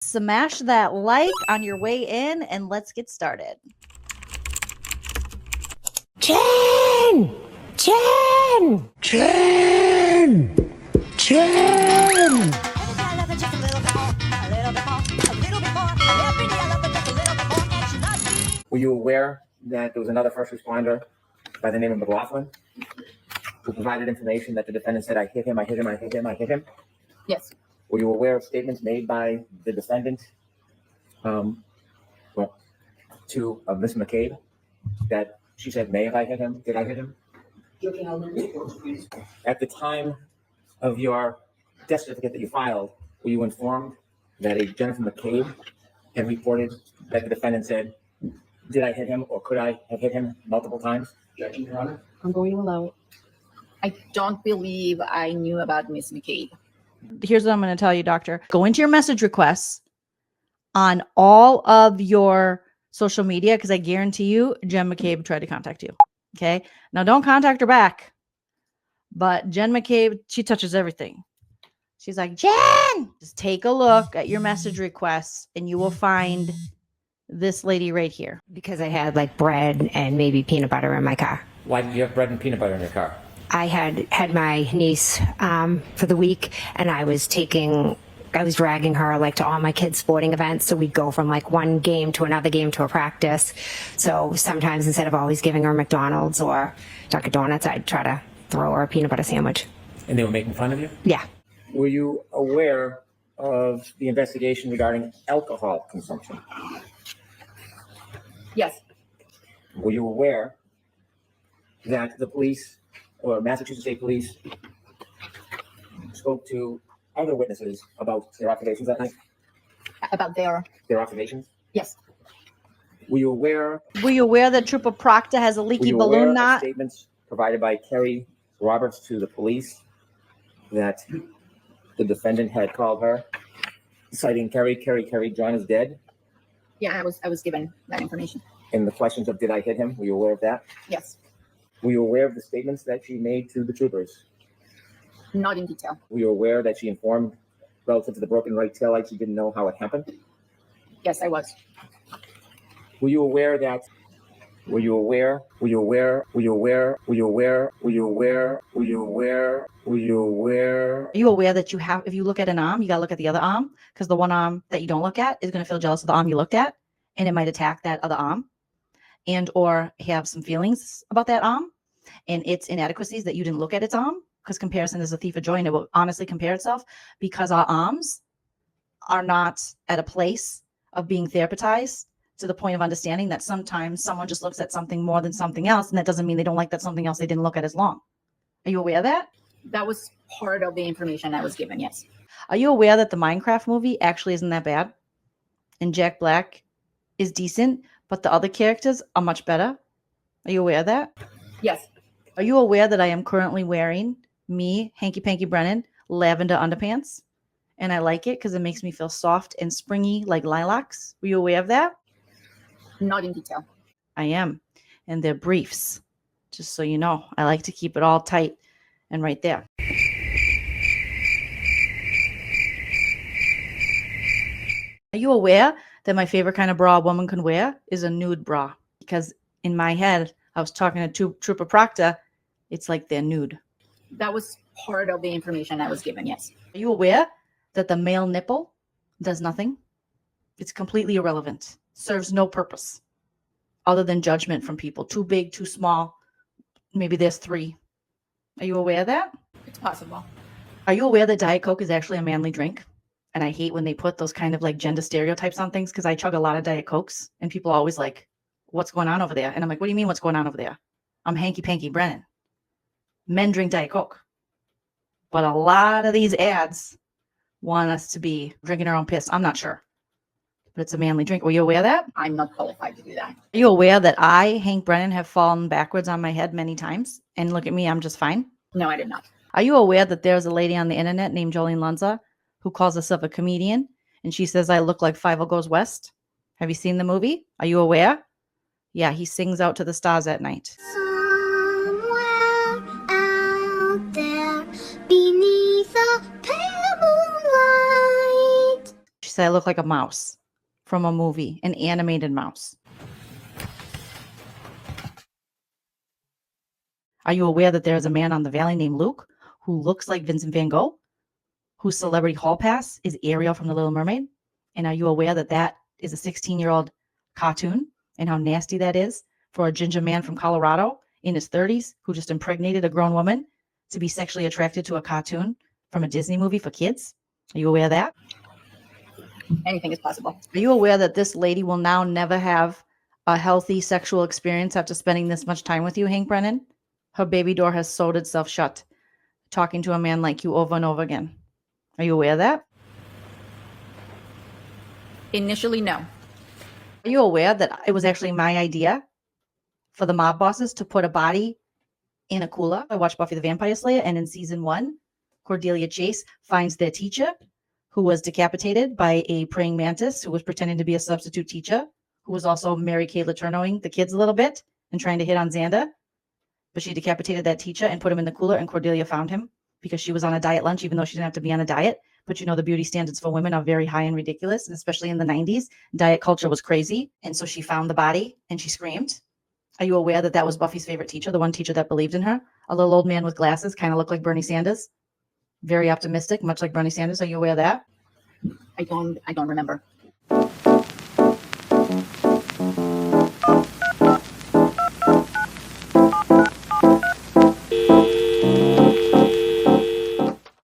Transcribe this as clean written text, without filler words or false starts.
Smash that like on your way in and let's get started. Jen! Jen! Jen! Jen! Were you aware that there was another first responder by the name of McLaughlin who provided information that the defendant said, I hit him, I hit him, I hit him, I hit him? Yes. Were you aware of statements made by the defendant to Ms. McCabe that she said, may have I hit him? Did I hit him? At the time of your death certificate that you filed, were you informed that a Jennifer McCabe had reported that the defendant said, did I hit him or could I have hit him multiple times? Objection, Your Honor. I'm going to allow it. I don't believe I knew about Miss McCabe. Here's what I'm going to tell you, doctor. Go into your message requests on all of your social media because I guarantee you Jen McCabe tried to contact you. Okay. Now don't contact her back. But Jen McCabe, she touches everything. She's like, Jen, just take a look at your message requests and you will find this lady right here. Because I had like bread and maybe peanut butter in my car. Why did you have bread and peanut butter in your car? I had my niece for the week, and I was dragging her like to all my kids' sporting events. So we'd go from like one game to another game to a practice. So sometimes instead of always giving her McDonald's or Dunkin' Donuts, I'd try to throw her a peanut butter sandwich. And they were making fun of you? Yeah. Were you aware of the investigation regarding alcohol consumption? Yes. Were you aware that the police or Massachusetts State Police spoke to other witnesses about their observations that night? About Their observations? Yes. Were you aware? Were you aware that Trooper Proctor has a leaky balloon knot? Statements provided by Kerry Roberts to the police that the defendant had called her, citing Kerry, John is dead. Yeah, I was given that information. And the questions of did I hit him? Were you aware of that? Yes. Were you aware of the statements that she made to the troopers? Not in detail. Were you aware that she informed relative to the broken right taillight she didn't know how it happened? Yes, I was. Were you aware that? Were you aware? Were you aware? Were you aware? Were you aware? Were you aware? Were you aware? Were you aware? Are you aware that you have, if you look at an arm, you got to look at the other arm because the one arm that you don't look at is going to feel jealous of the arm you looked at and it might attack that other arm and or have some feelings about that arm and its inadequacies that you didn't look at its arm because comparison is a thief of joy and it will honestly compare itself because our arms are not at a place of being therapized to the point of understanding that sometimes someone just looks at something more than something else and that doesn't mean they don't like that something else they didn't look at as long. Are you aware of that? That was part of the information I was given, yes. Are you aware that the Minecraft movie actually isn't that bad? And Jack Black is decent, but the other characters are much better? Are you aware of that? Yes. Are you aware that I am currently wearing, me, Hanky Panky Brennan, lavender underpants? And I like it because it makes me feel soft and springy like lilacs. Were you aware of that? Not in detail. I am. And they're briefs. Just so you know, I like to keep it all tight and right there. Are you aware that my favorite kind of bra a woman can wear is a nude bra? Because in my head, I was talking to Trooper Proctor, it's like they're nude. That was part of the information I was given, yes. Are you aware that the male nipple does nothing? It's completely irrelevant. Serves no purpose other than judgment from people. Too big, too small. Maybe there's 3. Are you aware of that? It's possible. Are you aware that Diet Coke is actually a manly drink? And I hate when they put those kind of like gender stereotypes on things because I chug a lot of Diet Cokes and people are always like, what's going on over there? And I'm like, what do you mean what's going on over there? I'm Hanky Panky Brennan. Men drink Diet Coke. But a lot of these ads want us to be drinking our own piss. I'm not sure. But it's a manly drink. Were you aware of that? I'm not qualified to do that. Are you aware that I, Hank Brennan, have fallen backwards on my head many times? And look at me, I'm just fine. No, I did not. Are you aware that there's a lady on the internet named Joleen Lunzer who calls herself a comedian? And she says, I look like Five Goes West. Have you seen the movie? Are you aware? Yeah, he sings out to the stars at night. Somewhere out there beneath a pale moonlight. said I look like a mouse from a movie, an animated mouse. Are you aware that there is a man on the Valley named Luke who looks like Vincent van Gogh, whose celebrity hall pass is Ariel from The Little Mermaid? And are you aware that that is a 16-year-old cartoon and how nasty that is for a ginger man from Colorado in his 30s who just impregnated a grown woman to be sexually attracted to a cartoon from a Disney movie for kids? Are you aware of that? Anything is possible. Are you aware that this lady will now never have a healthy sexual experience after spending this much time with you, Hank Brennan? Her baby door has sewed itself shut, talking to a man like you over and over again. Are you aware of that? Initially, no. Are you aware that it was actually my idea for the mob bosses to put a body in a cooler? I watched Buffy the Vampire Slayer, and in season 1, Cordelia Chase finds their teacher who was decapitated by a praying mantis who was pretending to be a substitute teacher, who was also Mary Kay Letourneauing the kids a little bit and trying to hit on Xander. But she decapitated that teacher and put him in the cooler, and Cordelia found him because she was on a diet lunch, even though she didn't have to be on a diet. But you know, the beauty standards for women are very high and ridiculous, and especially in the 90s, diet culture was crazy. And so she found the body and she screamed. Are you aware that that was Buffy's favorite teacher, the one teacher that believed in her? A little old man with glasses, kind of looked like Bernie Sanders. Very optimistic, much like Bernie Sanders. Are you aware of that? I don't remember.